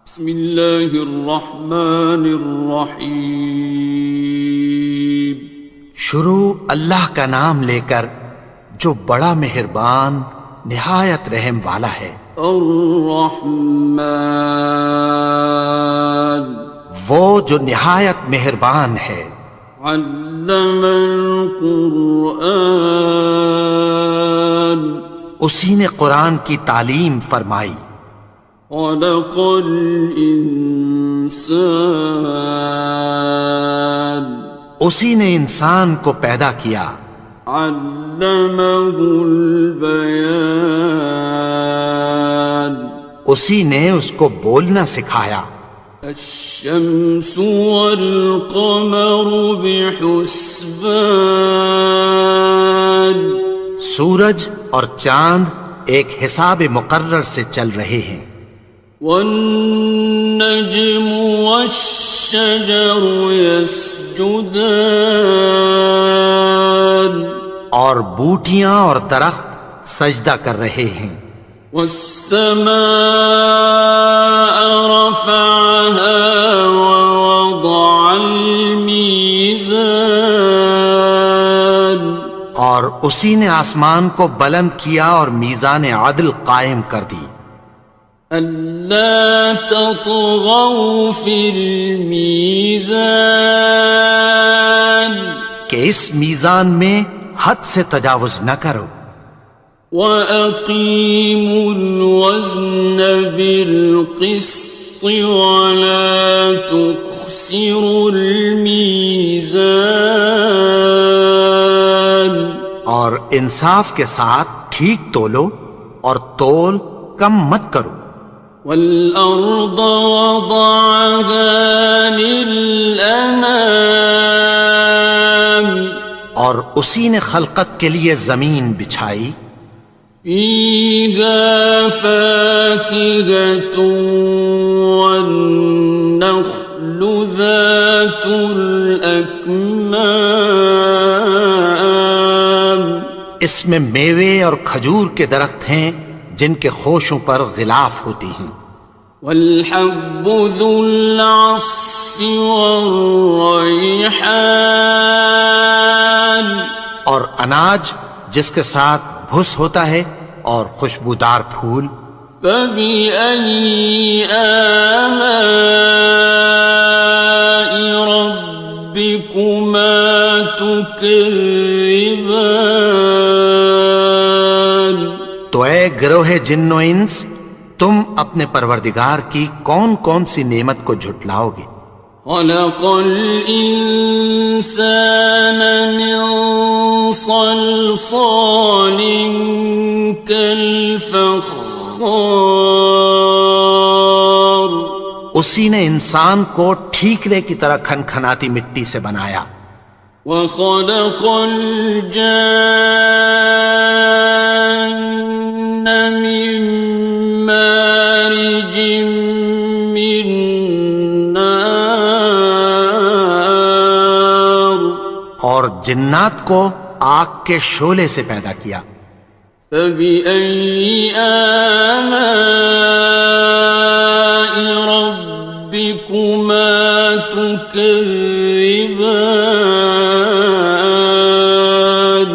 بسم اللہ الرحمن الرحیم۔ شروع اللہ کا نام لے کر جو بڑا مہربان نہایت رحم والا ہے۔ الرحمن، وہ جو نہایت مہربان ہے۔ علم القرآن، اسی نے قرآن کی تعلیم فرمائی۔ خلق الانسان، اسی نے انسان کو پیدا کیا۔ علمہ البیان، اسی نے اس کو بولنا سکھایا۔ الشمس والقمر بحسبان، سورج اور چاند ایک حساب مقرر سے چل رہے ہیں۔ والنجم والشجر يسجدان، اور بوٹیاں اور درخت سجدہ کر رہے ہیں۔ والسماء رفعها ووضع الميزان، اور اسی نے آسمان کو بلند کیا اور میزان عدل قائم کر دی۔ ألا تطغوا في الميزان، کہ اس میزان میں حد سے تجاوز نہ کرو۔ وَأَقِيمُوا الْوَزْنَ بِالْقِسْطِ وَلَا تُخْسِرُوا الْمِيزَانَ، اور انصاف کے ساتھ ٹھیک تولو اور تول کم مت کرو۔ وَالْأَرْضَ وَضَعَهَا لِلْأَنَامِ، اور اسی نے خلقت کے لیے زمین بچھائی۔ فِيهَا فَاكِهَةٌ وَالنَّخْلُ ذَاتُ الْأَكْمَامِ، اس میں میوے اور کھجور کے درخت ہیں جن کے خوشوں پر غلاف ہوتی ہیں۔ وَالْحَبُّ ذُو الْعَصْفِ وَالرَّيْحَانِ، اور اناج جس کے ساتھ بھس ہوتا ہے اور خوشبودار پھول۔ فَبِأَيِّ آلَاءِ رَبِّكُمَا تُكَذِّبَانِ، تو اے گروہ جن و انس، تم اپنے پروردگار کی کون کون سی نعمت کو جھٹلاؤ گے؟ خَلَقَ الْإِنسَانَ مِنْ صَلْصَالٍ كَالْفَخَّارِ، اسی نے انسان کو ٹھیکرے کی طرح کھنکھناتی مٹی سے بنایا۔ وَخَلَقَ الْجَانَّ مِن مَّارِجٍ مِّن نَّارٍ، اور جنات کو آگ کے شعلے سے پیدا کیا۔ فَبِأَيِّ آلَاءِ رَبِّكُمَا تُكَذِّبَانِ،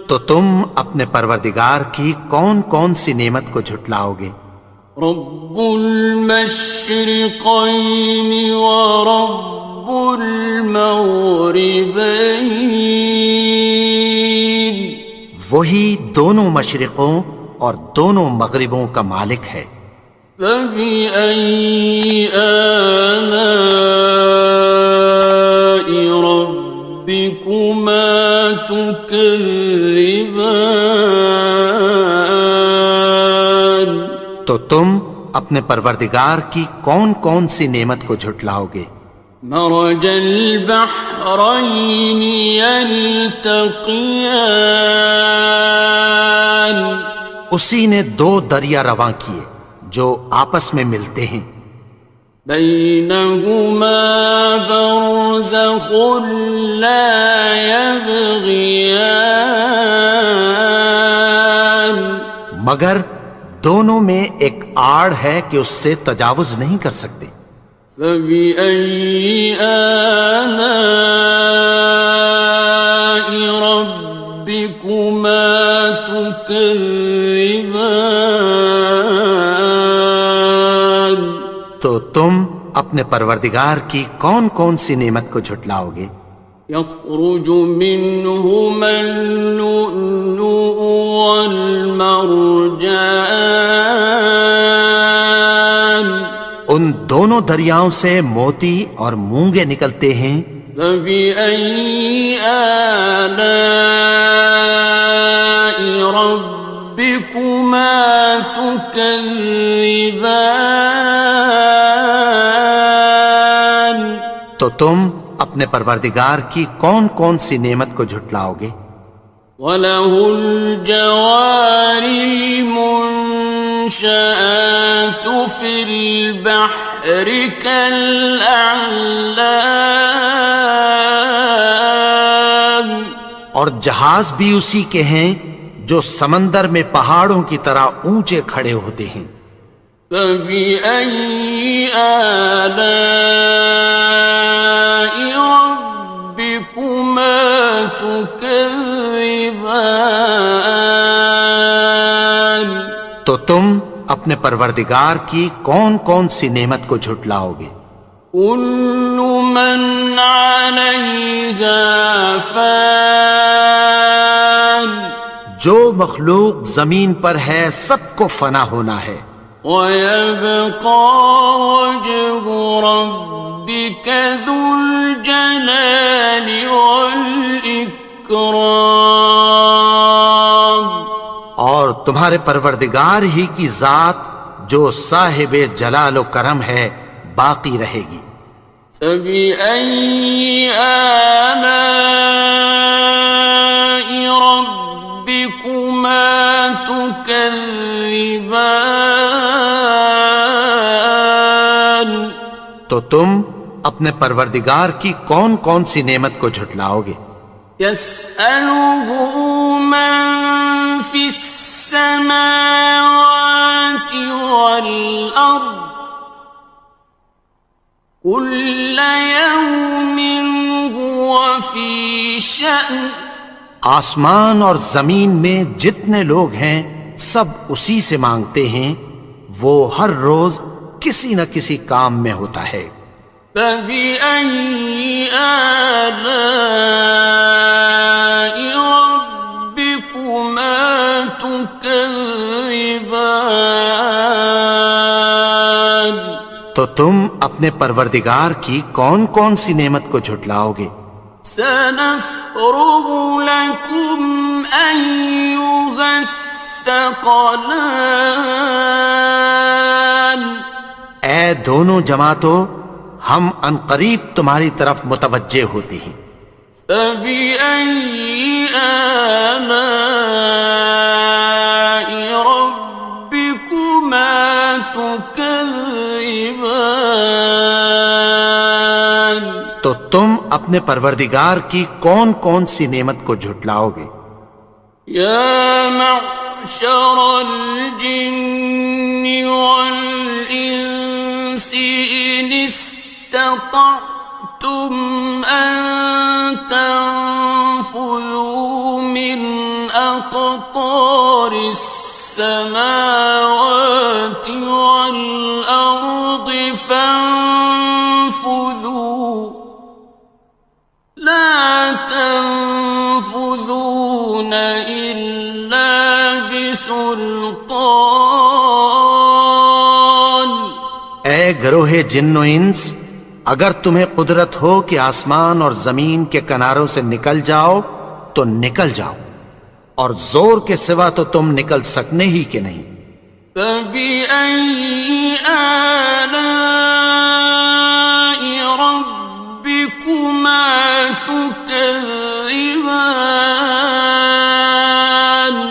تو تم اپنے پروردگار کی کون کون سی نعمت کو جھٹلاؤ گے؟ رب المشرقين ورب المغربين، وہی دونوں مشرقوں اور دونوں مغربوں کا مالک ہے۔ فَبِأَيِّ آلَاءِ رَبِّكُمَا تُكَذِّبَانِ، تو تم اپنے پروردگار کی کون کون سی نعمت کو جھٹلاؤ گے؟ مرج البحرين يلتقيان، اسی نے دو دریا رواں کیے جو آپس میں ملتے ہیں۔ بينهما برزخ لا يبغيان، مگر دونوں میں ایک آڑ ہے کہ اس سے تجاوز نہیں کر سکتے. فبأي آلاء ربكما تكذبان. تو تم اپنے پروردگار کی کون کون سی نعمت کو جھٹلاؤ گے؟ يخرج منهما اللؤلؤ والمرجان. ان دونوں دریاؤں سے موتی اور مونگے نکلتے ہیں. فبأي آلاء ربكما تكذبان. تو تم اپنے پروردگار کی کون کون سی نعمت کو جھٹلاؤ گے؟ وَلَهُ الْجَوَارِ الْمُنشَآتُ فِي الْبَحْرِ كَالْأَعْلَامِ. اور جہاز بھی اسی کے ہیں جو سمندر میں پہاڑوں کی طرح اونچے کھڑے ہوتے ہیں. فَبِأَيِّ آلَاءِ رَبِّكُمَا تُكَذِّبَانِ. تو تم اپنے پروردگار کی کون کون سی نعمت کو جھٹلاؤ گے؟ كُلُّ مَنْ عَلَيْهَا فَانٍ. جو مخلوق زمین پر ہے سب کو فنا ہونا ہے. وَيَبْقَى وَجْهُ رَبِّكَ ذُو الْجَلَالِ وَالْإِكْرَامِ. اور تمہارے پروردگار ہی کی ذات جو صاحب جلال و کرم ہے باقی رہے گی. فَبِأَيِّ آلَاءِ رَبِّكُمَا تُكَذِّبَانِ. تو تم اپنے پروردگار کی کون کون سی نعمت کو جھٹلاؤ گے؟ يَسْأَلُهُ مَن فِي السَّمَاوَاتِ وَالْأَرْضِ كُلَّ يَوْمٍ هُوَ فِي شَأْنٍ. آسمان اور زمین میں جتنے لوگ ہیں سب اسی سے مانگتے ہیں، وہ ہر روز کسی نہ کسی کام میں ہوتا ہے. فَبِأَيِّ آلَاءِ رَبِّكُمَا تُكَذِّبَانِ. تو تم اپنے پروردگار کی کون کون سی نعمت کو جھٹلاؤ گے؟ سَنَفْرُغُ لَكُمْ أَيُّهَ الثَّقَلَانِ. اے دونوں جماعتوں، ہم عنقریب تمہاری طرف متوجہ ہوتے ہیں. فَبِأَيِّ آلَاءِ رَبِّكُمَا تُكَذِّبَانِ. تو تم اپنے پروردگار کی کون کون سی نعمت کو جھٹلاؤ گے؟ يَا مَعْشَرَ الْجِنِّ وَالْإِنسِ إِنِ اسْتَطَعْتُمْ أَن تَنفُذُوا مِنْ أَقْطَارِ السَّمَاوَاتِ وَالْأَرْضِ فَانفُذُوا لَا تَنفُذُونَ إِلَّا بِسُلْطَانٍ. اے گروہ جن و انس، اگر تمہیں قدرت ہو کہ آسمان اور زمین کے کناروں سے نکل جاؤ تو نکل جاؤ، اور زور کے سوا تو تم نکل سکنے ہی کہ نہیں. فَبِأَيِّ آلَاءِ رَبِّكُمَا تُكَذِّبَانِ.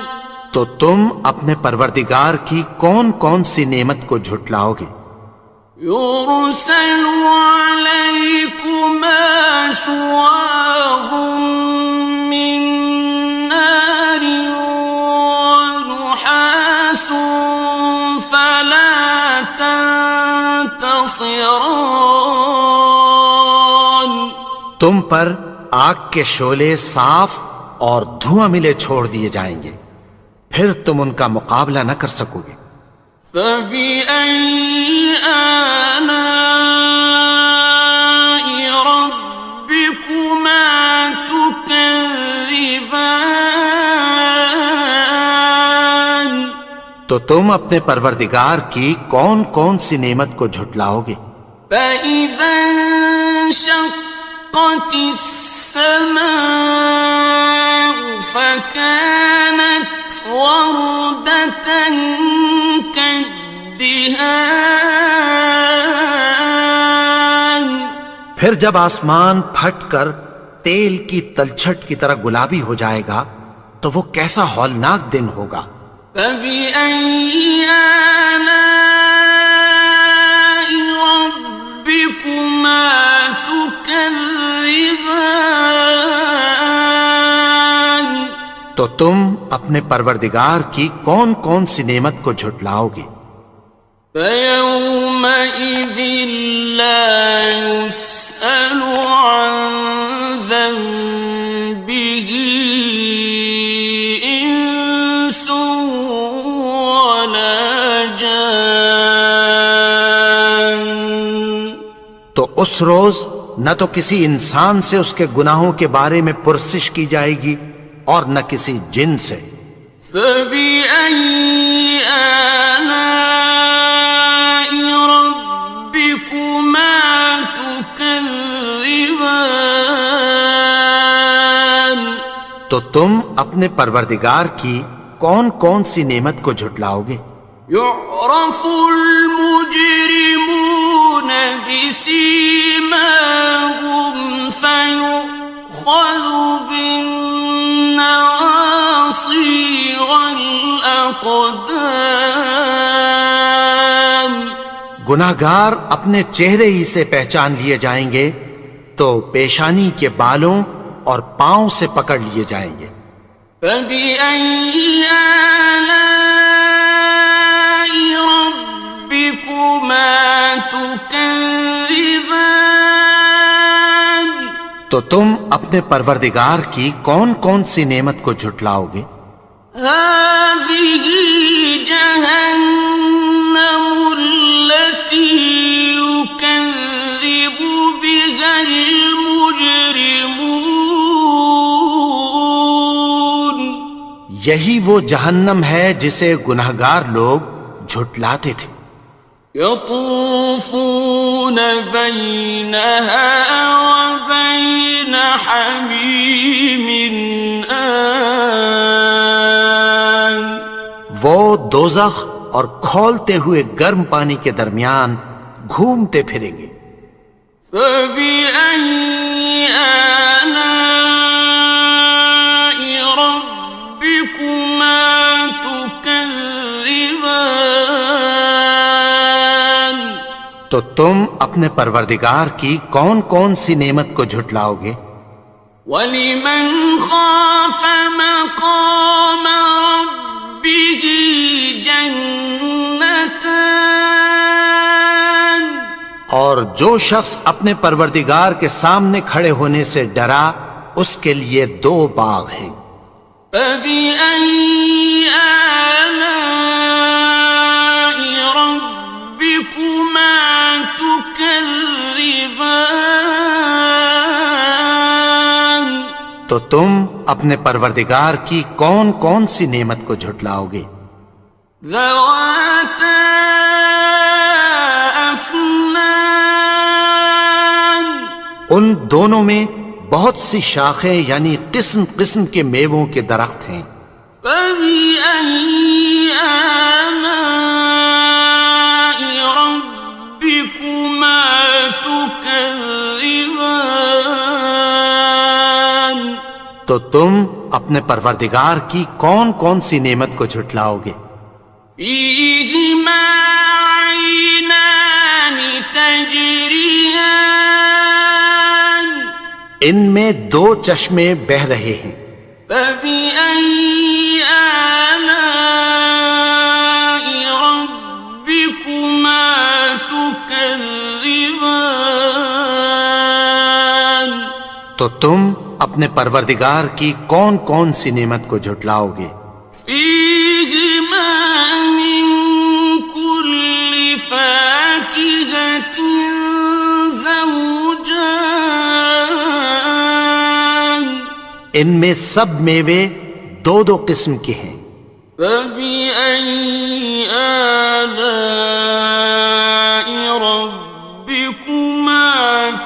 تو تم اپنے پروردگار کی کون کون سی نعمت کو جھٹلاؤ گے؟ يُرْسَلُ عَلَيْكُمَا شُوَاظٌ مِّن نَّارٍ وَنُحَاسٌ خاصران. تم پر آگ کے شعلے صاف اور دھواں ملے چھوڑ دیے جائیں گے، پھر تم ان کا مقابلہ نہ کر سکو گے۔ فبأي آلاء ربكما تكذبان. تو تم اپنے پروردگار کی کون کون سی نعمت کو جھٹلاؤ گے؟ فإذا انشقت السماء فكانت وردة كالدهان. پھر جب آسمان پھٹ کر تیل کی تلچھٹ کی طرح گلابی ہو جائے گا تو وہ کیسا ہولناک دن ہوگا۔ فبأي آلاء ربكما تكذبان. تو تم اپنے پروردگار کی کون کون سی نعمت کو جھٹلاؤ گے؟ فيومئذ لا يسأل عن ذنبه إنس ولا جان. تو اس روز نہ تو کسی انسان سے اس کے گناہوں کے بارے میں پرسش کی جائے گی اور نہ کسی جن سے۔ فبأي آلاء ربكما تكذبان. تو تم اپنے پروردگار کی کون کون سی نعمت کو جھٹلاؤ گے؟ يعرف المجرمون بسيماهم فيؤخذ بالنواصي والأقدام. گناہگار اپنے چہرے ہی سے پہچان لیے جائیں گے تو پیشانی کے بالوں اور پاؤں سے پکڑ لیے جائیں گے۔ فبأي آلاء ربكما تكذبان. تو تم اپنے پروردگار کی کون کون سی نعمت کو جھٹلاؤ گے؟ هذه جهنم التي يكذب بها المجرمون. یہی وہ جہنم ہے جسے گناہگار لوگ جھٹلاتے تھے۔ يطوفون بينها وبين حميم آن. وہ دوزخ اور کھولتے ہوئے گرم پانی کے درمیان گھومتے پھریں گے۔ فبأي آلاء ربكما تكذبان. تو تم اپنے پروردگار کی کون کون سی نعمت کو جھٹلاؤ گے؟ وَلِمَنْ خَافَ مَقَامَ رَبِّهِ جَنَّتَانِ. اور جو شخص اپنے پروردگار کے سامنے کھڑے ہونے سے ڈرا اس کے لیے دو باغ ہیں۔ فَبِأَيِّ آلَاءِ رَبِّكُمَا تُكَذِّبَانِ. تو تم اپنے پروردگار کی کون کون سی نعمت کو جھٹلاؤ گے؟ ذَوَاتَا أَفْنَانٍ. ان دونوں میں بہت سی شاخیں یعنی قسم قسم کے میووں کے درخت ہیں۔ فَبِأَيِّ آلَاءِ رَبِّكُمَا تُكَذِّبَانِ. تو تم اپنے پروردگار کی کون کون سی نعمت کو جھٹلاؤ گے؟ فِيهِمَا عَيْنَانِ تَجْرِيَانِ. ان میں دو چشمے بہہ رہے ہیں۔ فَبِأَيِّ آلَاءِ رَبِّكُمَا تُكَذِّبَانِ. تكذبان تو تم اپنے پروردگار کی کون کون سی نعمت کو جھٹلاؤ گے؟ فيهما من كل فاكهة زوجان ان میں سب میوے دو دو قسم کے ہیں۔ فبأي آلاء ربكما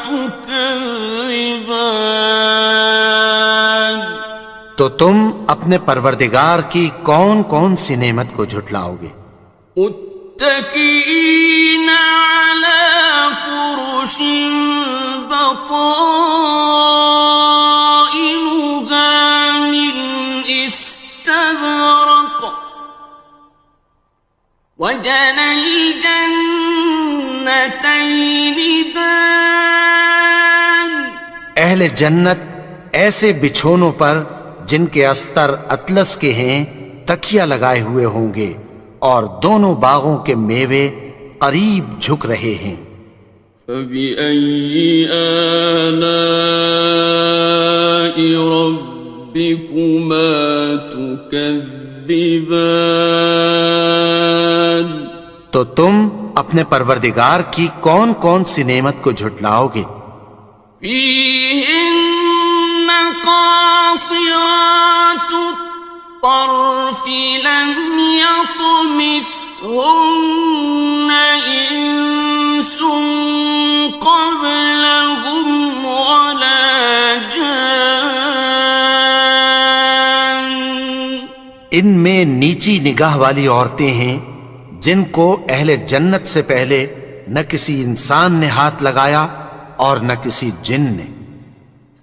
تكذبان تو تم اپنے پروردگار کی کون کون سی نعمت کو جھٹلاؤ گے؟ متكئين على فرش بطائنها من استبرق وجنى الجنتين دان اہل جنت ایسے بچھونوں پر جن کے استر اطلس کے ہیں تکیہ لگائے ہوئے ہوں گے، اور دونوں باغوں کے میوے قریب جھک رہے ہیں۔ فبأي آلاء ربكما تكذبان تو تم اپنے پروردگار کی کون کون سی نعمت کو جھٹلاؤ گے؟ فيهن قاصرات الطرف لم يطمثهن إنس قبلهم ولا جان ان میں نیچی نگاہ والی عورتیں ہیں جن کو اہل جنت سے پہلے نہ کسی انسان نے ہاتھ لگایا اور نہ کسی جن نے۔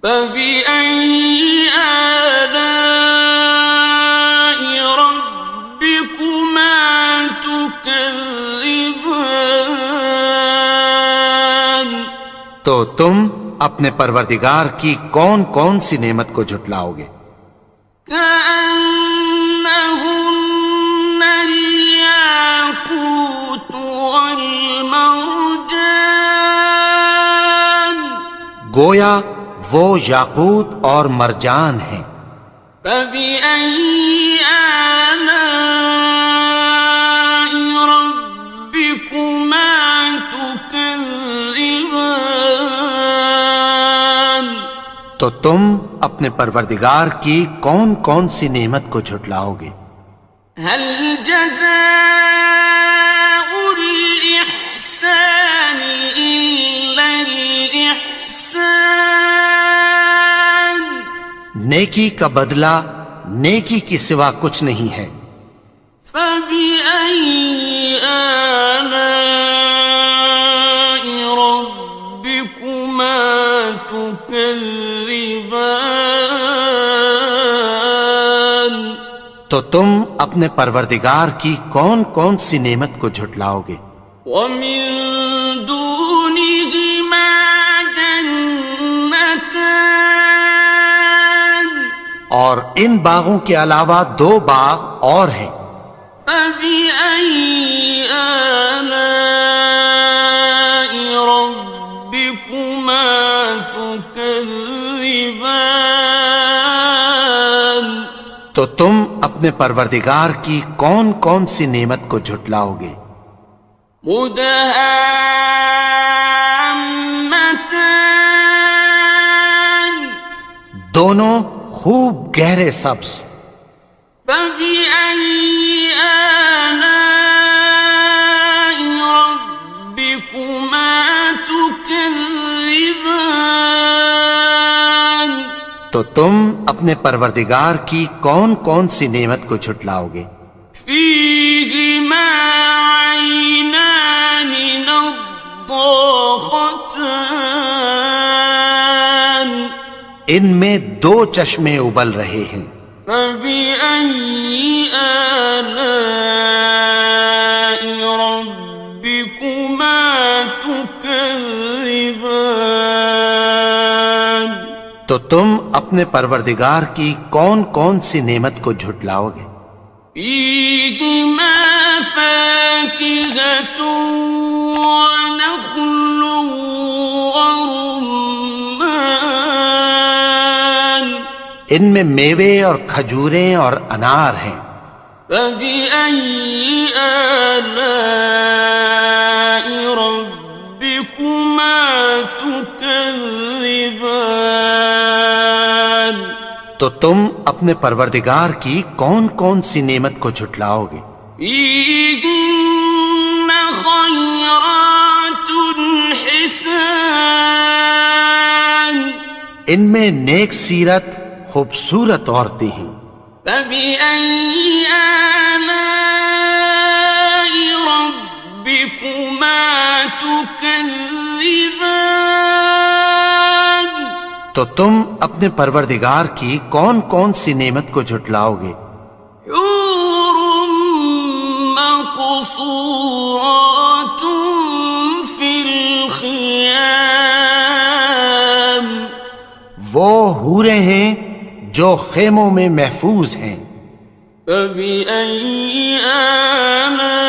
فبأي آلاء ربكما تكذبان تو تم اپنے پروردگار کی کون کون سی نعمت کو جھٹلاؤ گے؟ كأنهن الياقوت والمرجان گویا وہ یاقوت اور مرجان ہیں۔ فبأي آلاء ربكما تكذبان تو تم اپنے پروردگار کی کون کون سی نعمت کو جھٹلاؤ گے؟ هل جزاء الإحسان إلا الإحسان نیکی کا بدلہ نیکی کی سوا کچھ نہیں ہے۔ فبأي آلاء ربكما تكذبان تو تم اپنے پروردگار کی کون کون سی نعمت کو جھٹلاؤ گے؟ ومن دونهما جنتان اور ان باغوں کے علاوہ دو باغ اور ہیں۔ فبأي آلاء ربكما تكذبان تو تم اپنے پروردگار کی کون کون سی نعمت کو جھٹلاؤ گے؟ مدهامتان دونوں خوب گہرے سبز۔ فبأي آلاء ربكما تكذبان تو تم اپنے پروردگار کی کون کون سی نعمت کو جھٹلاؤ گے؟ فيهما عينان نضاختان ان میں دو چشمے ابل رہے ہیں۔ فبأي آلاء ربكما تكذبان تو تم اپنے پروردگار کی کون کون سی نعمت کو جھٹلاؤ گے؟ فيهما فاكهة ونخل ورمان ان میں میوے اور کھجوریں اور انار ہیں. فبأي آلاء ربكما تكذبان تو تم اپنے پروردگار کی کون کون سی نعمت کو جھٹلاؤ گے؟ فيهن خيرات حسان ان میں نیک سیرت خوبصورت عورتیں ہیں. فبأي آلاء ربكما تكذبان تو تم اپنے پروردگار کی کون کون سی نعمت کو جھٹلاؤ گے؟ حور مقصورات في الخيام وہ حوریں ہیں جو خیموں میں محفوظ ہیں. فبأي آلاء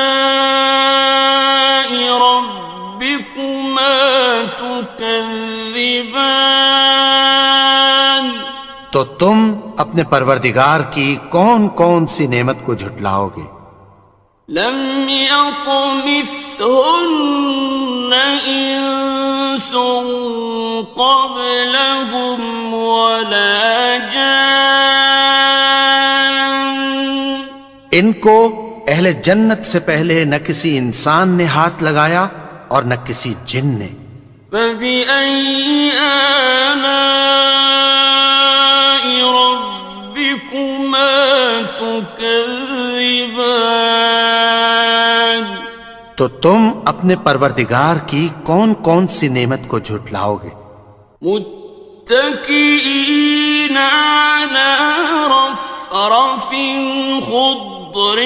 ربكما تكذبان تو تم اپنے پروردگار کی کون کون سی نعمت کو جھٹلاؤ گے؟ لم يطمثهن إنس قبلهم ولا جان ان کو اہل جنت سے پہلے نہ کسی انسان نے ہاتھ لگایا اور نہ کسی جن نے. فبأي آلاء ربكما تكذبان تو تم اپنے پروردگار کی کون کون سی نعمت کو جھٹلاؤ گے؟ متكئين على رفرف خضر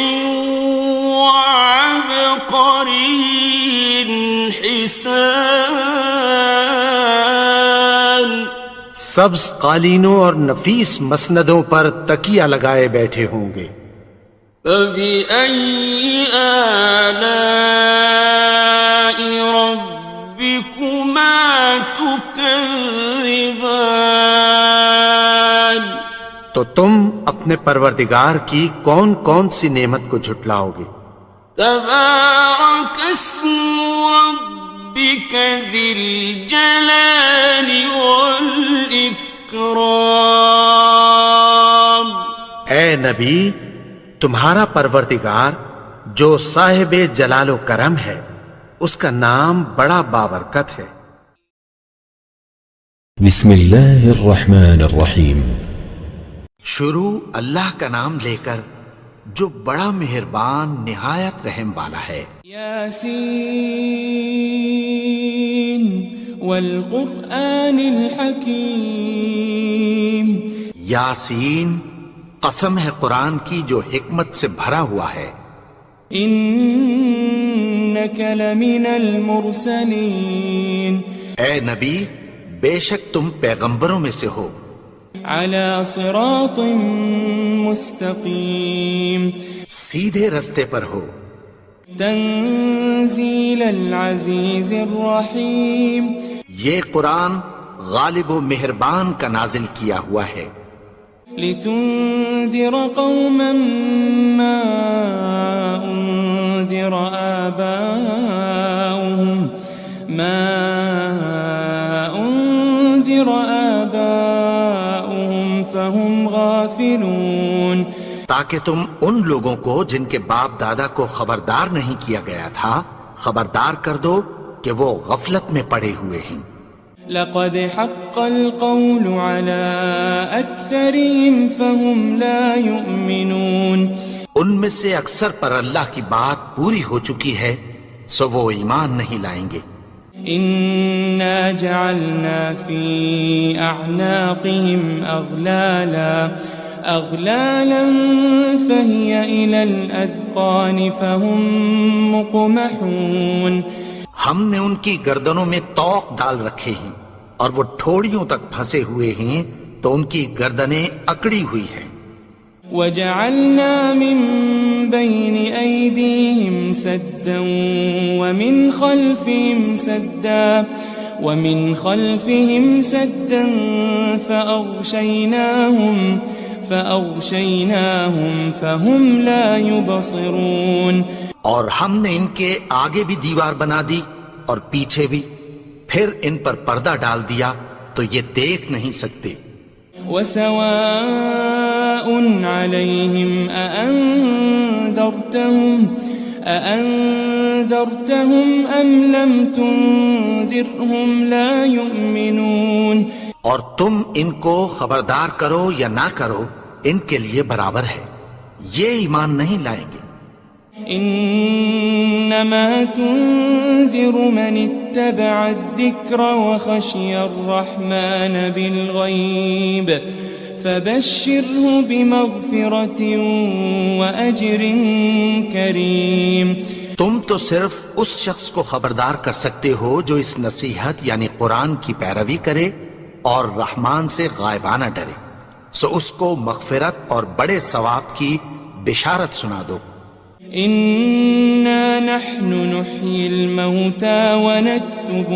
وعبقري حسان سبز قالینوں اور نفیس مسندوں پر تکیہ لگائے بیٹھے ہوں گے. فبأي آلاء ربكما تكذبان تو تم اپنے پروردگار کی کون کون سی نعمت کو جھٹلاؤ گے؟ تبارك اسم ربك ذي الجلال والإكرام اے نبی، تمہارا پروردگار جو صاحب جلال و کرم ہے اس کا نام بڑا بابرکت ہے. بسم اللہ الرحمن الرحیم. شروع اللہ کا نام لے کر جو بڑا مہربان نہایت رحم والا ہے. یاسین والقرآن الحکیم. یاسین، قسم ہے قرآن کی جو حکمت سے بھرا ہوا ہے. انک لمن المرسلین. اے نبی، بے شک تم پیغمبروں میں سے ہو. علی صراط مستقیم. سیدھے رستے پر ہو. تنزیل العزیز الرحیم. یہ قرآن غالب و مہربان کا نازل کیا ہوا ہے. لتنذر قوما ما انذر آباؤهم فهم غافلون. تاکہ تم ان لوگوں کو جن کے باپ دادا کو خبردار نہیں کیا گیا تھا خبردار کر دو کہ وہ غفلت میں پڑے ہوئے ہیں. لقد حق القول على أكثرهم فهم لا يؤمنون. ان میں سے اکثر پر اللہ کی بات پوری ہو چکی ہے سو وہ ایمان نہیں لائیں گے. إنا جعلنا في أعناقهم أغلالا فهي إلى الأذقان فهم مقمحون. ہم نے ان کی گردنوں میں طوق ڈال رکھے ہیں اور وہ ٹھوڑیوں تک پھنسے ہوئے ہیں تو ان کی گردنیں اکڑی ہوئی ہیں. وجعلنا من بين أيديهم سدا ومن خلفهم سدا فأغشيناهم فهم لا يبصرون. اور ہم نے ان کے آگے بھی دیوار بنا دی اور پیچھے بھی، پھر ان پر پردہ ڈال دیا تو یہ دیکھ نہیں سکتے. وسواء عليهم أأنذرتهم أم لم تنذرهم لا يؤمنون. اور تم ان کو خبردار کرو یا نہ کرو، ان کے لیے برابر ہے، یہ ایمان نہیں لائیں گے. انما تنذر من اتبع الذکر وخشی الرحمن بالغیب فبشره بمغفرة واجر کریم. تم تو صرف اس شخص کو خبردار کر سکتے ہو جو اس نصیحت یعنی قرآن کی پیروی کرے اور رحمان سے غائبانہ ڈرے، سو اس کو مغفرت اور بڑے ثواب کی بشارت سنا دو. إنا نحن نحيي الموتى ونكتب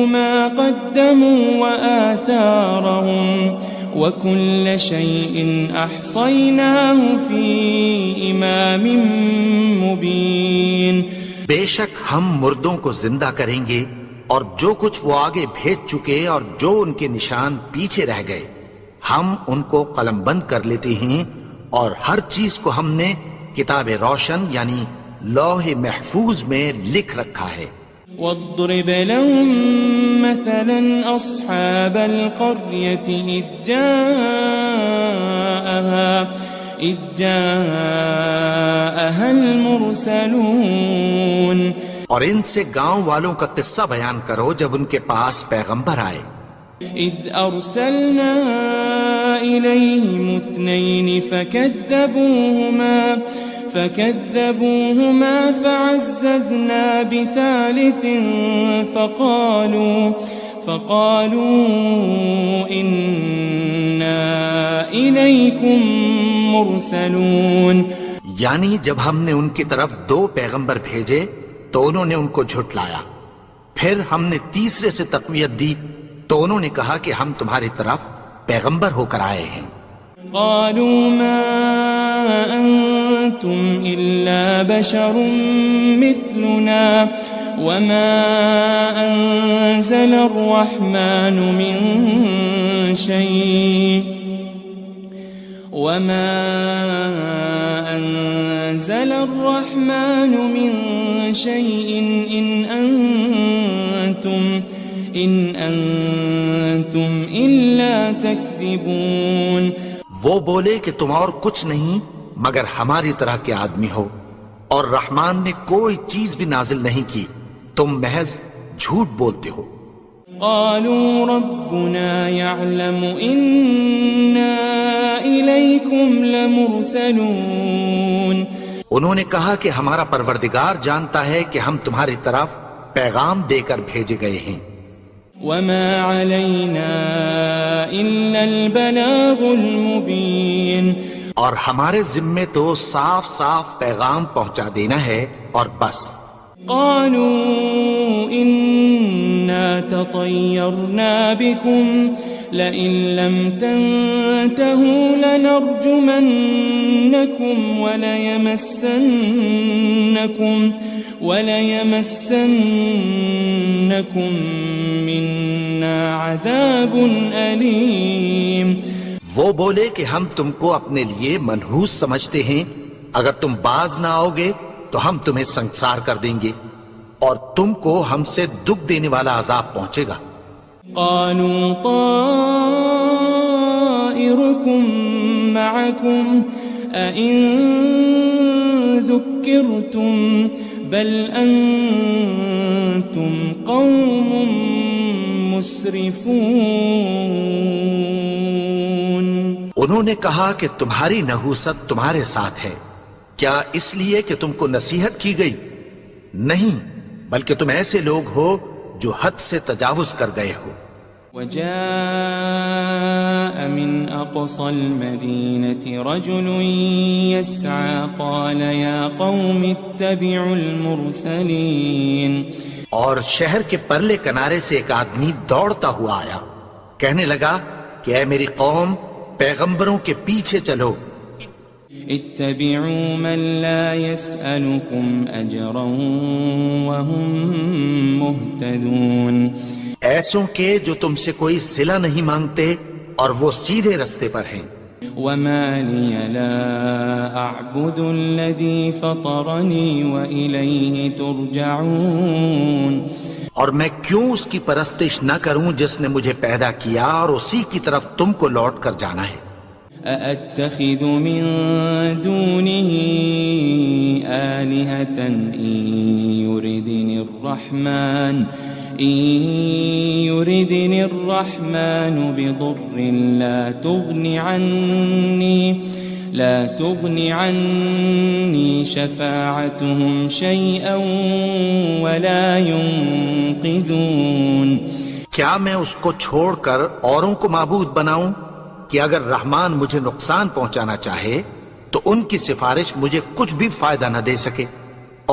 ما قدموا وآثارهم وكل شيء أحصيناه في إمام مبين. بے شک ہم مردوں کو زندہ کریں گے اور جو کچھ وہ آگے بھیج چکے اور جو ان کے نشان پیچھے رہ گئے ہم ان کو قلم بند کر لیتے ہیں، اور ہر چیز کو ہم نے کتاب روشن یعنی لوح محفوظ میں لکھ رکھا ہے. واضرب لهم مثلا أصحاب القرية إذ جاءها المرسلون. اور ان سے گاؤں والوں کا قصہ بیان کرو جب ان کے پاس پیغمبر آئے. إذ أرسلنا إليهم 2 فكذبوهما فعززنا بثالث فقالوا إنا إليكم مرسلون. یعنی جب ہم نے ان کی طرف 2 پیغمبر بھیجے تو انہوں نے ان کو جھٹلایا، پھر ہم نے تیسرے سے تقویت دی تو انہوں نے کہا کہ ہم تمہاری طرف پیغمبر ہو کر آئے ہیں. قالوا ما أنتم إلا بشر مثلنا وما أنزل الرحمن من شيء إن أنتم إلا تكذبون. وہ بولے کہ تم اور کچھ نہیں مگر ہماری طرح کے آدمی ہو، اور رحمان نے کوئی چیز بھی نازل نہیں کی، تم محض جھوٹ بولتے ہو. قالوا ربنا يعلم إنا إليكم لمرسلون. انہوں نے کہا کہ ہمارا پروردگار جانتا ہے کہ ہم تمہاری طرف پیغام دے کر بھیجے گئے ہیں. وما علينا إلا البلاغ المبين. اور ہمارے ذمے تو صاف صاف پیغام پہنچا دینا ہے اور بس. قالوا إنا تطيرنا بكم لئن لم تنتهوا لنرجمنكم وليمسنكم منا عذاب أليم. وہ بولے کہ ہم تم کو اپنے لیے منحوس سمجھتے ہیں، اگر تم باز نہ آؤ گے تو ہم تمہیں سنسار کر دیں گے اور تم کو ہم سے دکھ دینے والا عذاب پہنچے گا. قالوا طائركم معكم أئن ذكرتم بل أنتم قوم مسرفون. انہوں نے کہا کہ تمہاری نحوست تمہارے ساتھ ہے، کیا اس لیے کہ تم کو نصیحت کی گئی؟ نہیں، بلکہ تم ایسے لوگ ہو جو حد سے تجاوز کر گئے ہو. وجاء من أقصى المدينة رجل يسعى قال يا قوم اتبعوا المرسلين. اور شہر کے پرلے کنارے سے ایک آدمی دوڑتا ہوا آیا، کہنے لگا کہ اے میری قوم، پیغمبروں کے پیچھے چلو. اتبعوا من لا يسألكم أجرا وهم مهتدون. ایسوں کے جو تم سے کوئی صلہ نہیں مانگتے اور وہ سیدھے رستے پر ہیں. وما لي لا أعبد الذي فطرني وإليه ترجعون. اور میں کیوں اس کی پرستش نہ کروں جس نے مجھے پیدا کیا اور اسی کی طرف تم کو لوٹ کر جانا ہے. أأتخذ من دونه آلهة إن يردني الرحمن بضر لا تغني عني شفاعتهم شيئا ولا ينقذون. کیا میں اس کو چھوڑ کر اوروں کو معبود بناؤں کہ اگر رحمان مجھے نقصان پہنچانا چاہے تو ان کی سفارش مجھے کچھ بھی فائدہ نہ دے سکے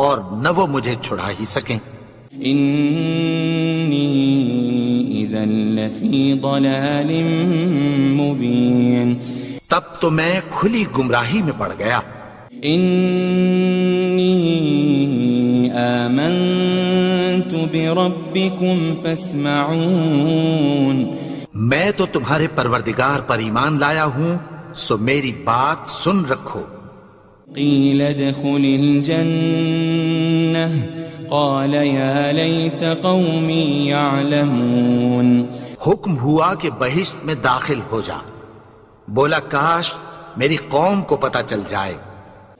اور نہ وہ مجھے چھڑا ہی سکیں. إني إذا لفي ضلال مبين. تب تو میں کھلی گمراہی میں پڑ گیا. إني آمنت بربكم فاسمعون. میں تو تمہارے پروردگار پر ایمان لایا ہوں، سو میری بات سن رکھو. قيل ادخل الجنة قال يا ليت قومي يعلمون. حکم ہوا کہ بہشت میں داخل ہو جا. بولا کاش میری قوم کو پتہ چل جائے.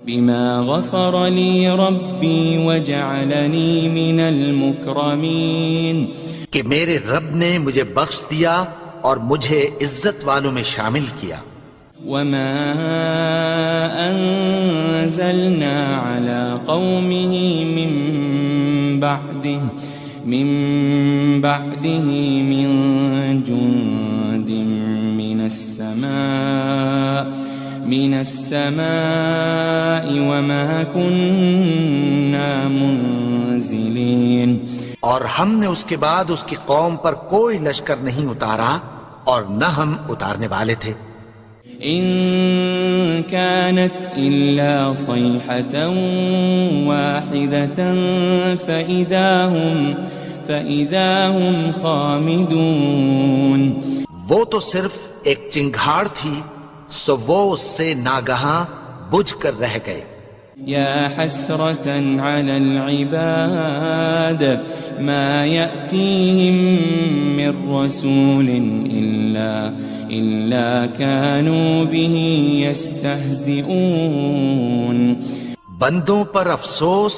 بما غفر لي ربي وجعلني من المكرمين. کہ میرے رب نے مجھے بخش دیا اور مجھے عزت والوں میں شامل کیا. وما أنزلنا على قومه من بعده من جند من السماء وما كنا منزلين. اور ہم نے اس کے بعد اس کی قوم پر کوئی لشکر نہیں اتارا اور نہ ہم اتارنے والے تھے. إن كانت إلا صيحة واحدة فإذا هم خامدون. وہ تو صرف ایک چنگھاڑ تھی، سو وہ اس سے ناگہاں بجھ کر رہ گئے. يا حسرة على العباد ما يأتيهم من رسول إلا كانوا به يستهزئون. بندوں پر افسوس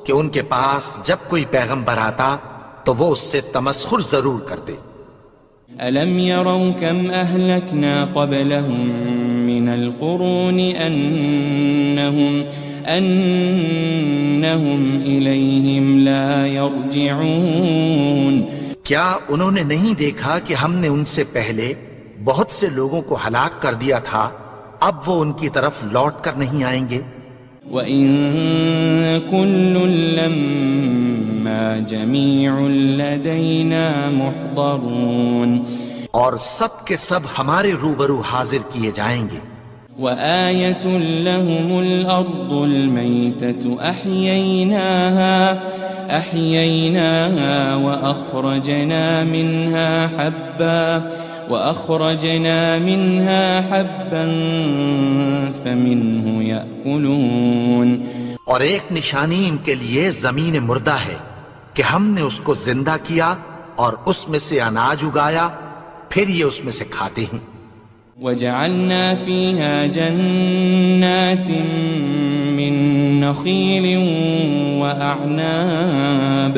کہ ان کے پاس جب کوئی پیغمبر آتا تو وہ اس سے تمسخر ضرور کرتے. ألم يروا كم أهلكنا قبلهم من القرون أنهم إليهم لا يرجعون. کیا انہوں نے نہیں دیکھا کہ ہم نے ان سے پہلے بہت سے لوگوں کو ہلاک کر دیا تھا، اب وہ ان کی طرف لوٹ کر نہیں آئیں گے. وَإِن كُلٌّ لَمَّا جَمِيعٌ لَدَيْنَا مُحْضَرُونَ. اور سب کے سب ہمارے روبرو حاضر کیے جائیں گے. وَآيَةٌ لَهُمُ الْأَرْضُ الْمَيْتَةُ أَحْيَيْنَاهَا وأخرجنا منها حبا فمنه يأكلون. اور ایک نشانی ان کے لیے زمین مردہ ہے کہ ہم نے اس کو زندہ کیا اور اس میں سے اناج اگایا، پھر یہ اس میں سے کھاتے ہیں. وجعلنا فيها جنات من نخيل وأعناب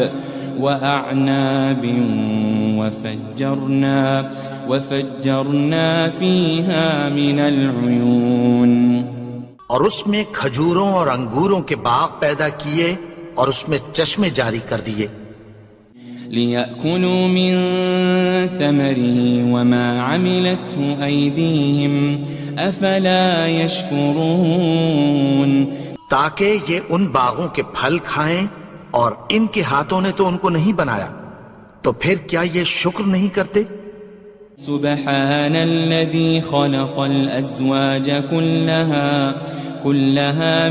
وفجرنا فيها من العيون. اور اس میں کھجوروں اور انگوروں کے باغ پیدا کیے اور اس میں چشمے جاری کر دیے. ليأكلوا من ثمره وما عملته أيديهم أفلا يشكرون تاکہ یہ ان باغوں کے پھل کھائیں اور ان کے ہاتھوں نے تو ان کو نہیں بنایا، تو پھر کیا یہ شکر نہیں کرتے؟ سبحان الذي خلق الأزواج كلها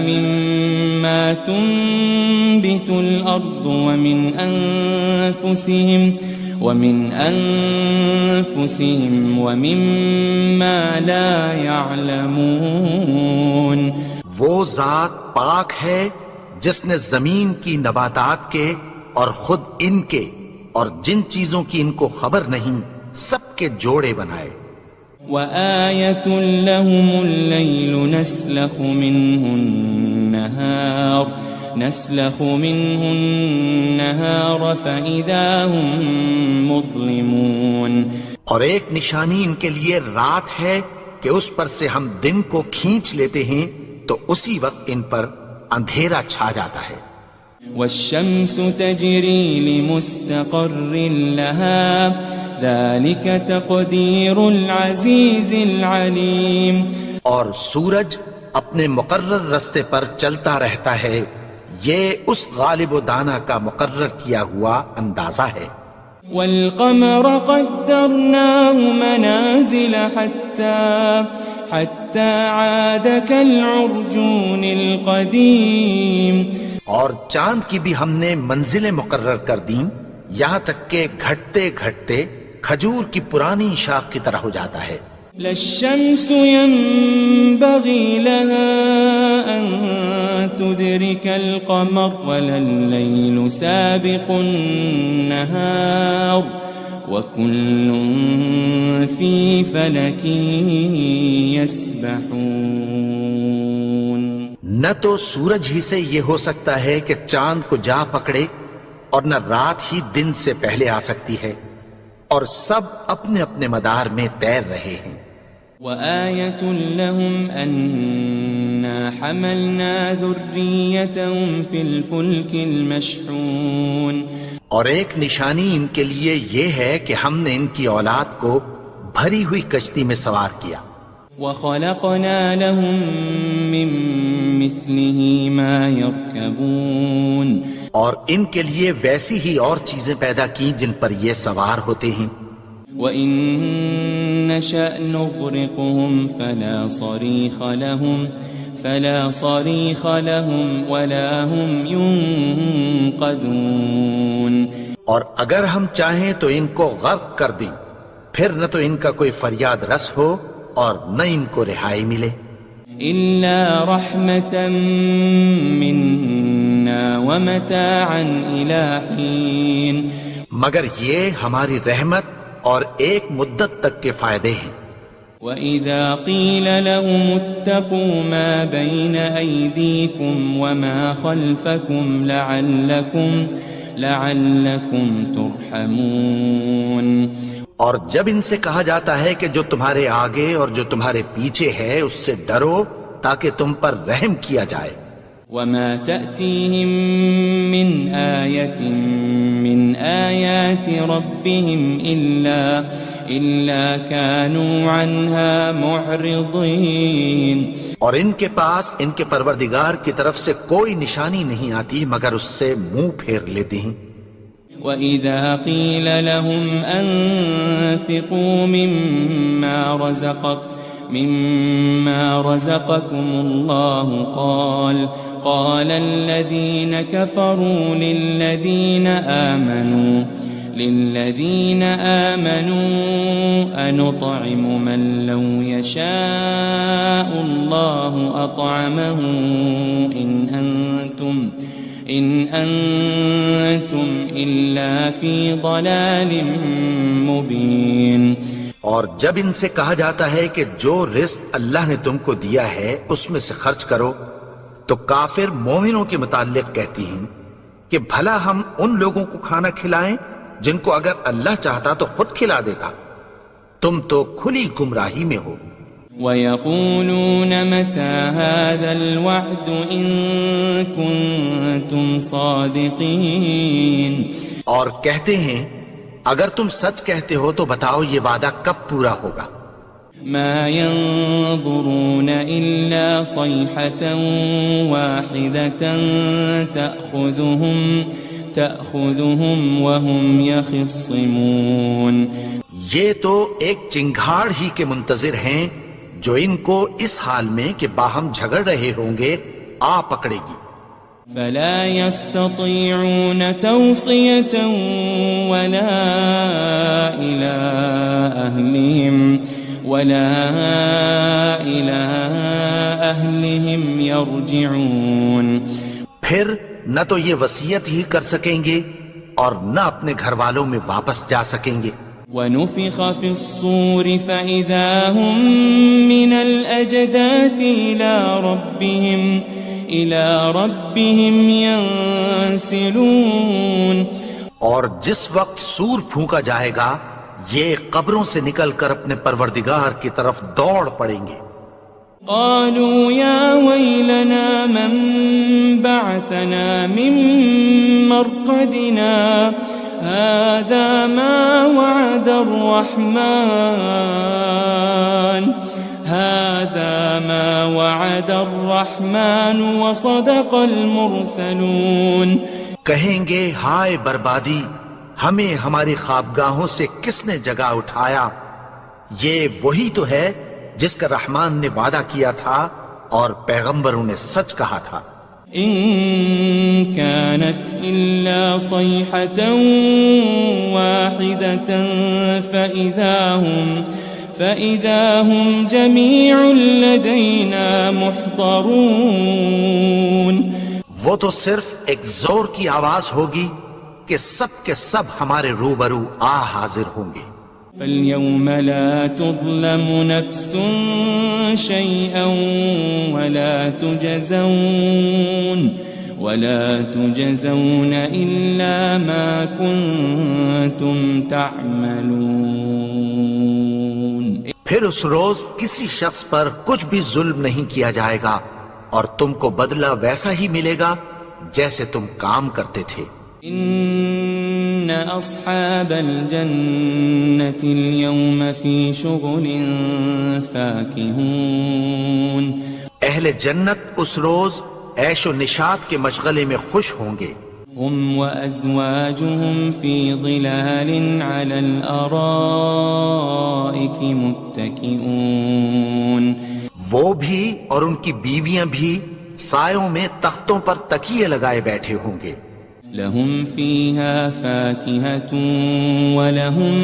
مما تنبت الأرض ومن أنفسهم ومما لا يعلمون وہ ذات پاک ہے جس نے زمین کی نباتات کے اور خود ان کے اور جن چیزوں کی ان کو خبر نہیں سب کے جوڑے بنائے۔ وآية لهم الليل نسلخ منه النهار فإذا هم مظلمون اور ایک نشانی ان کے لیے رات ہے کہ اس پر سے ہم دن کو کھینچ لیتے ہیں تو اسی وقت ان پر اندھیرا چھا جاتا ہے۔ والشمس تجري لمستقر لها ذلك تقدير العزيز العليم اور سورج اپنے مقرر رستے پر چلتا رہتا ہے، یہ اس غالب و دانا کا مقرر کیا ہوا اندازہ ہے۔ والقمر قدرناه منازل حتى عاد كالعرجون القديم اور چاند کی بھی ہم نے منزلیں مقرر کر دیں یہاں تک کہ گھٹتے گھٹتے کھجور کی پرانی شاخ کی طرح ہو جاتا ہے۔ لا الشمس ينبغي لها أن تدرك القمر ولا الليل سابق النهار وكل في فلك يسبحون نہ تو سورج ہی سے یہ ہو سکتا ہے کہ چاند کو جا پکڑے اور نہ رات ہی دن سے پہلے آ سکتی ہے، اور سب اپنے اپنے مدار میں تیر رہے ہیں۔ وآية لهم أنا حملنا ذريتهم في الفلك المشحون اور ایک نشانی ان کے لیے یہ ہے کہ ہم نے ان کی اولاد کو بھری ہوئی کشتی میں سوار کیا۔ وخلقنا لهم من مثله ما يركبون اور ان کے لیے ویسی ہی اور چیزیں پیدا کی جن پر یہ سوار ہوتے ہیں۔ وَإِن نَّشَأْ نُغْرِقْهُمْ فَلَا صَرِيخَ لَهُمْ وَلَا هُمْ يُنقَذُونَ اور اگر ہم چاہیں تو ان کو غرق کر دیں، پھر نہ تو ان کا کوئی فریاد رس ہو اور نہ ان کو رہائی ملے۔ إِلَّا رَحْمَةً مِّنَّا وَمَتَاعًا إِلَىٰ حِينٍ مگر یہ ہماری رحمت اور ایک مدت تک کے فائدے ہیں۔ وَإِذَا قِيلَ لَهُمُ اتَّقُوا مَا بَيْنَ أَيْدِيكُمْ وَمَا خَلْفَكُمْ لَعَلَّكُمْ تُرْحَمُونَ اور جب ان سے کہا جاتا ہے کہ جو تمہارے آگے اور جو تمہارے پیچھے ہے اس سے ڈرو تاکہ تم پر رحم کیا جائے۔ وَمَا تَأْتِيهِم مِّنْ آيَةٍ مِّنْ آيَاتِ رَبِّهِمْ إِلَّا كَانُوا عَنْهَا مُعْرِضِينَ اور ان کے پاس ان کے پروردگار کی طرف سے کوئی نشانی نہیں آتی مگر اس سے منہ پھیر لیتے ہیں۔ وَإِذَا قِيلَ لَهُمْ أَنفِقُوا مِمَّا رَزَقَكُمُ اللَّهُ قَالَ الَّذِينَ كَفَرُوا لِلَّذِينَ آمَنُوا أَنُطْعِمُ مَن لَّوْ يَشَاءُ اللَّهُ أَطْعَمَهُ إِنْ أَنْتُمْ إِلَّا فِي ضَلَالٍ مُبِينٍ اور جب ان سے کہا جاتا ہے کہ جو رزق اللہ نے تم کو دیا ہے اس میں سے خرچ کرو، تو کافر مومنوں کے متعلق کہتی ہیں کہ بھلا ہم ان لوگوں کو کھانا کھلائیں جن کو اگر اللہ چاہتا تو خود کھلا دیتا، تم تو کھلی گمراہی میں ہو۔ وَيَقُولُونَ مَتَى هَذَا الْوَعْدُ إِن كُنتُمْ صَادِقِينَ اور کہتے ہیں اگر تم سچ کہتے ہو تو بتاؤ یہ وعدہ کب پورا ہوگا؟ ما ينظرون إلا صيحة واحدة تأخذهم وهم يخصمون. یہ تو ایک چنگھاڑ ہی کے منتظر ہیں جو ان کو اس حال میں کہ باہم جھگڑ رہے ہوں گے آ پکڑے گی. فلا يستطيعون توصية ولا إلى أهلهم يرجعون. پھر نہ تو یہ وصیت ہی کر سکیں گے اور نہ اپنے گھر والوں میں واپس جا سکیں گے. ونفخ في الصور فإذا هم من الأجداث إلى ربهم ينسلون. اور جس وقت سور پھونکا جائے گا یہ قبروں سے نکل کر اپنے پروردگار کی طرف دوڑ پڑیں گے. قالوا يا ويلنا من بعثنا من مرقدنا هذا ما وعد الرحمن وصدق المرسلون. کہیں گے ہائے بربادی، ہمیں ہماری خوابگاہوں سے کس نے جگا اٹھایا؟ یہ وہی تو ہے جس کا رحمان نے وعدہ کیا تھا اور پیغمبروں نے سچ کہا تھا. إن كانت إلا صيحة واحدة فإذا هم جميع لدينا محضرون. وہ تو صرف ایک زور کی آواز ہوگی کہ سب کے سب ہمارے روبرو آ حاضر ہوں گے. فاليوم لا تظلم نفس شيئا ولا تجزون إلا ما كنتم تعملون. پھر اس روز کسی شخص پر کچھ بھی ظلم نہیں کیا جائے گا اور تم کو بدلہ ویسا ہی ملے گا جیسے تم کام کرتے تھے. إن أصحاب الجنة اليوم في شغل فاكهون. اہل جنت اس روز عیش و نشاط کے مشغلے میں خوش ہوں گے. هم وأزواجهم في ظلال على الأرائك متكئون. وہ بھی اور ان کی بیویاں بھی سایوں میں تختوں پر تکیے لگائے بیٹھے ہوں گے. لهم فيها فاكهة ولهم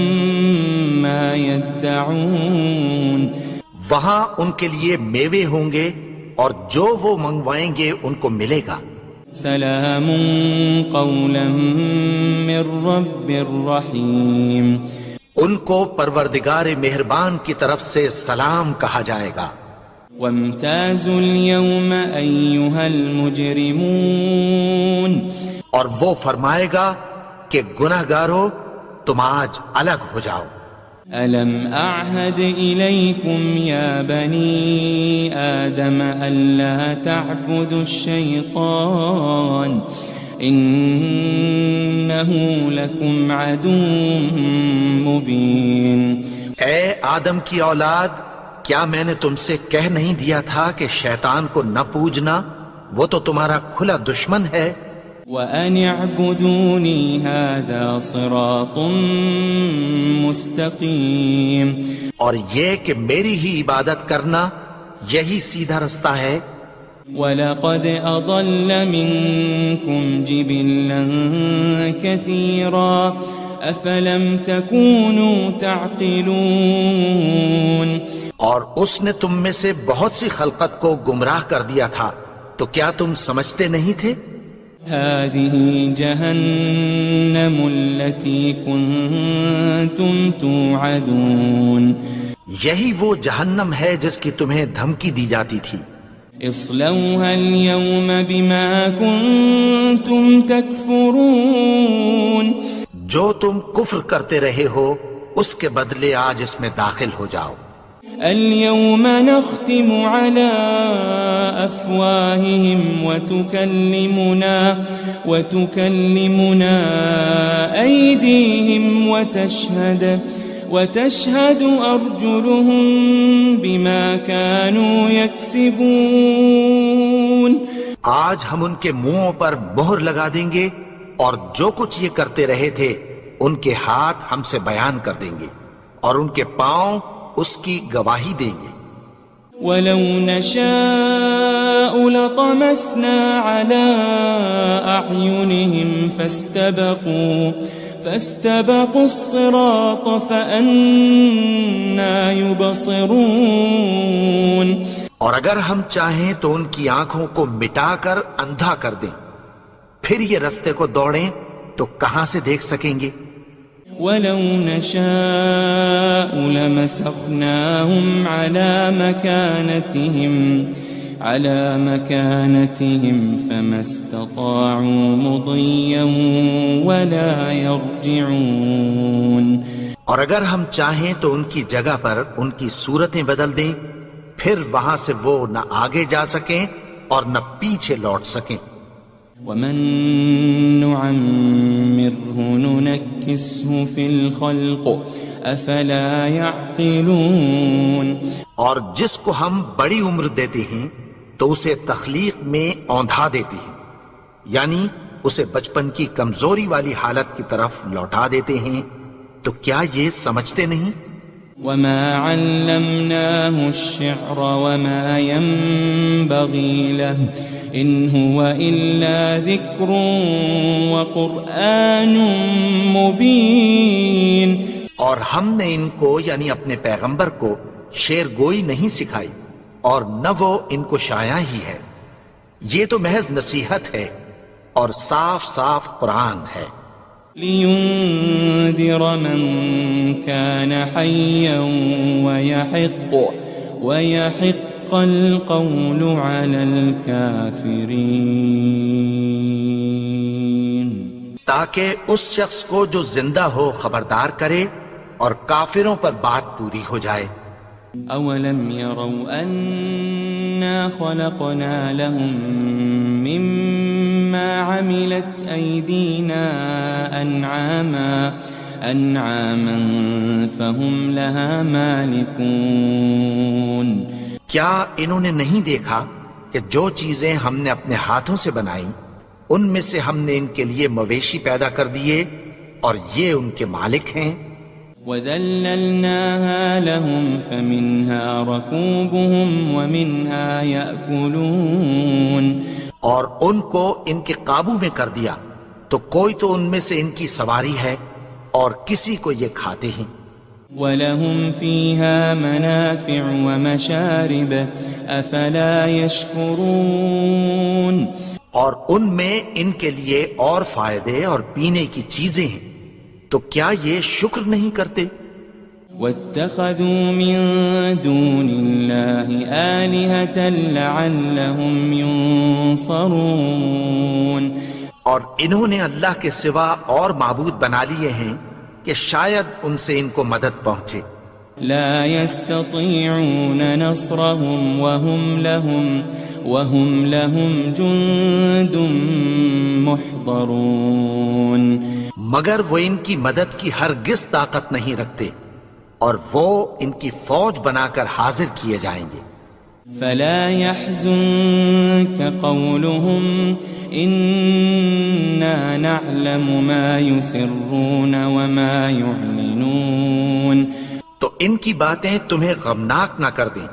ما يدعون. وہاں ان کے لیے میوے ہوں گے اور جو وہ منگوائیں گے ان کو ملے گا. سلام قولا من رب رحیم. ان کو پروردگار مہربان کی طرف سے سلام کہا جائے گا. وامتازوا اليوم أيها المجرمون. اور وہ فرمائے گا کہ گناہگارو تم آج الگ ہو جاؤ. ألم أعهد إليكم يا بني آدم ألا تعبدوا الشيطان إنه لكم عدو مبين. اے آدم کی اولاد، کیا میں نے تم سے کہہ نہیں دیا تھا کہ شیطان کو نہ پوجنا، وہ تو تمہارا کھلا دشمن ہے. وَأَنِ اعْبُدُونِي هَذَا صِرَاطٌ مُسْتَقِيمٌ. اور یہ کہ میری ہی عبادت کرنا یہی سیدھا رستہ ہے. وَلَقَدْ أَضَلَّ مِنْكُمْ جِبِلًّا كَثِيرًا أَفَلَمْ تَكُونُوا تَعْقِلُونَ. اور اس نے تم میں سے بہت سی خلقت کو گمراہ کر دیا تھا، تو کیا تم سمجھتے نہیں تھے؟ هذه جهنم التي كنتم توعدون. یہی وہ جہنم ہے جس کی تمہیں دھمکی دی جاتی تھی. اصلوها اليوم بما كنتم تكفرون. جو تم کفر کرتے رہے ہو اس کے بدلے آج اس میں داخل ہو جاؤ. اليوم نختم على أفواههم وتكلمنا أيديهم وتشهد أرجلهم بما كانوا يكسبون. آج ہم ان کے منہوں پر مہر لگا دیں گے اور جو کچھ یہ کرتے رہے تھے ان کے ہاتھ ہم سے بیان کر دیں گے اور ان کے پاؤں اس کی گواہی دیں گے. وَلَوْ نَشَاءُ لَطَمَسْنَا عَلَىٰ أَعْيُنِهِمْ فَاسْتَبَقُوا الصِّرَاطَ فَأَنَّىٰ يُبْصِرُونَ. اور اگر ہم چاہیں تو ان کی آنکھوں کو مٹا کر اندھا کر دیں، پھر یہ رستے کو دوڑیں تو کہاں سے دیکھ سکیں گے. وَلَوْ نَشَاءُ لَمَسَخْنَاهُمْ عَلَى مَكَانَتِهِمْ فَمَا اسْتَطَاعُوا مُضِيًّا وَلَا يَرْجِعُونَ. اور اگر ہم چاہیں تو ان کی جگہ پر ان کی صورتیں بدل دیں، پھر وہاں سے وہ نہ آگے جا سکیں اور نہ پیچھے لوٹ سکیں. وَمَن نُعَمِّرْهُ نُنَكِّسْهُ فِي الْخَلْقِ أَفَلَا يَعْقِلُونَ. اور جس کو ہم بڑی عمر دیتے ہیں تو اسے تخلیق میں اوندھا دیتے ہیں، یعنی اسے بچپن کی کمزوری والی حالت کی طرف لوٹا دیتے ہیں. تو کیا یہ سمجھتے نہیں؟ وَمَا عَلَّمْنَاهُ الشِّعْرَ وَمَا يَنبَغِي لَهُ إِنْ هُوَ إِلَّا ذِكْرٌ وَقُرْآنٌ مُبِينٌ. اور ہم نے ان کو یعنی اپنے پیغمبر کو شعر گوئی نہیں سکھائی اور نہ وہ ان کو شایع ہی ہے، یہ تو محض نصیحت ہے اور صاف صاف قرآن ہے. لِيُنذِرَ مَن كَانَ حَيًّا وَيَحِقَّ الْقَوْلُ عَلَى الْكَافِرِينَ. تاکہ اس شخص کو جو زندہ ہو خبردار کرے اور کافروں پر بات پوری ہو جائے. أَوَلَمْ يَرَوْا أَنَّا خَلَقْنَا لَهُم مِّمَّا عَمِلَتْ أَيْدِينَا أَنْعَامًا فَهُمْ لَهَا مَالِكُونَ. کیا انہوں نے نہیں دیکھا کہ جو چیزیں ہم نے اپنے ہاتھوں سے بنائیں ان میں سے ہم نے ان کے لیے مویشی پیدا کر دیے اور یہ ان کے مالک ہیں. وَذَلَّلْنَاهَا لَهُمْ فَمِنْهَا رَكُوبُهُمْ وَمِنْهَا يَأْكُلُونَ. اور ان کو ان کے قابو میں کر دیا تو کوئی تو ان میں سے ان کی سواری ہے اور کسی کو یہ کھاتے ہیں. وَلَهُمْ فِيهَا مَنَافِعُ وَمَشَارِبُ أَفَلَا يَشْكُرُونَ. اور ان میں ان کے لیے اور فائدے اور پینے کی چیزیں ہیں، تو کیا یہ شکر نہیں کرتے؟ وَاتَّخَذُوا مِن دُونِ اللَّهِ آلِهَةً لَعَلَّهُمْ يُنصَرُونَ. اور انہوں نے اللہ کے سوا اور معبود بنا لیے ہیں کہ شاید ان سے ان کو مدد پہنچے. لا يستطيعون نصرهم وهم لهم جند محضرون. مگر وہ ان کی مدد کی ہرگز طاقت نہیں رکھتے اور وہ ان کی فوج بنا کر حاضر کیے جائیں گے. فلا يحزنك قولهم إنا نعلم ما يسرون وما يعلنون. تو ان کی باتیں تمہیں غمناک نہ کر دیں،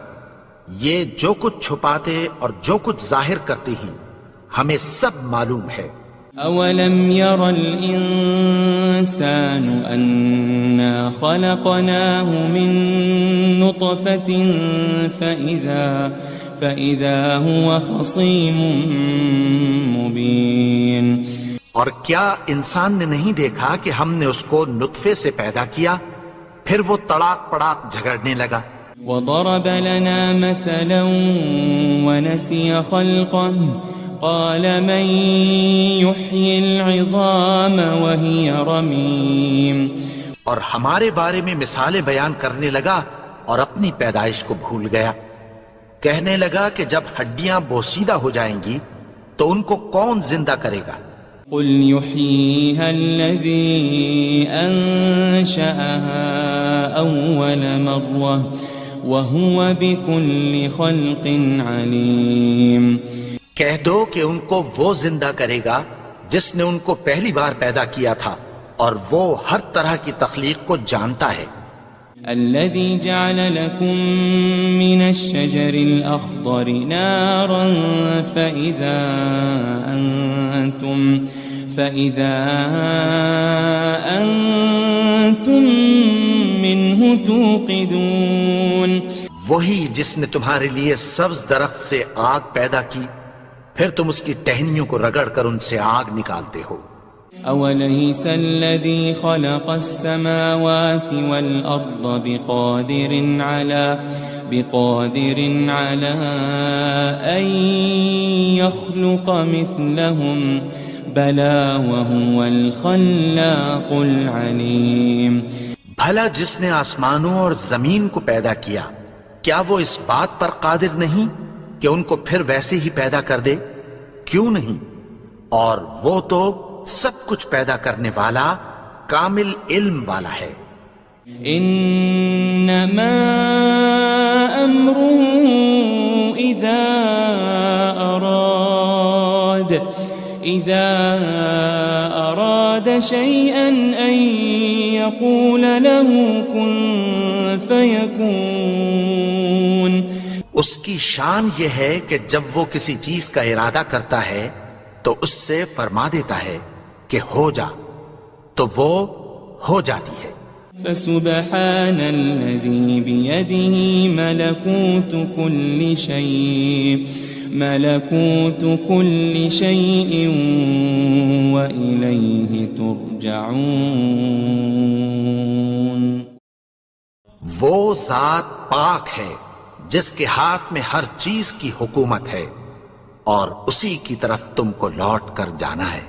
یہ جو کچھ چھپاتے اور جو کچھ ظاہر کرتے ہیں ہمیں سب معلوم ہے. أولم ير الإنسان أنا خلقناه من نطفة فإذا هو خصيم مبين. اور کیا انسان نے نہیں دیکھا کہ ہم نے اس کو نطفے سے پیدا کیا پھر وہ تڑاک پڑاک جھگڑنے لگا. وضرب لنا مثلا ونسي خلقه قال من يحيي العظام وهي رميم. اور ہمارے بارے میں مثالیں بیان کرنے لگا اور اپنی پیدائش کو بھول گیا. کہنے لگا کہ جب ہڈیاں بوسیدہ ہو جائیں گی تو ان کو کون زندہ کرے گا؟ قل يحييها الذي أنشأها أول مرة وهو بكل خلق عليم. کہہ دو کہ ان کو وہ زندہ کرے گا جس نے ان کو پہلی بار پیدا کیا تھا اور وہ ہر طرح کی تخلیق کو جانتا ہے. الذي جعل لكم من الشجر الأخضر نارا فإذا أنتم منه توقدون. وہی جس نے تمہارے لیے سبز درخت سے آگ پیدا کی پھر تم اس کی ٹہنیوں کو رگڑ کر ان سے آگ نکالتے ہو. أوليس الذي خلق السماوات والأرض بقادر على أن يخلق مثلهم بلى وهو الخلاق العليم. بھلا جس نے آسمانوں اور زمین کو پیدا کیا کیا وہ اس بات پر قادر نہیں کہ ان کو پھر ویسے ہی پیدا کر دے؟ کیوں نہیں؟ اور وہ تو سب کچھ پیدا کرنے والا کامل علم والا ہے. انما امره اذا اراد شيئا ان يقول له كن فيكون. اس کی شان یہ ہے کہ جب وہ کسی چیز کا ارادہ کرتا ہے تو اس سے فرما دیتا ہے کہ ہو جا تو وہ ہو جاتی ہے. فسبحان الذي بيده ملكوت كل شيء وإليه ترجعون. وہ ذات پاک ہے جس کے ہاتھ میں ہر چیز کی حکومت ہے اور اسی کی طرف تم کو لوٹ کر جانا ہے.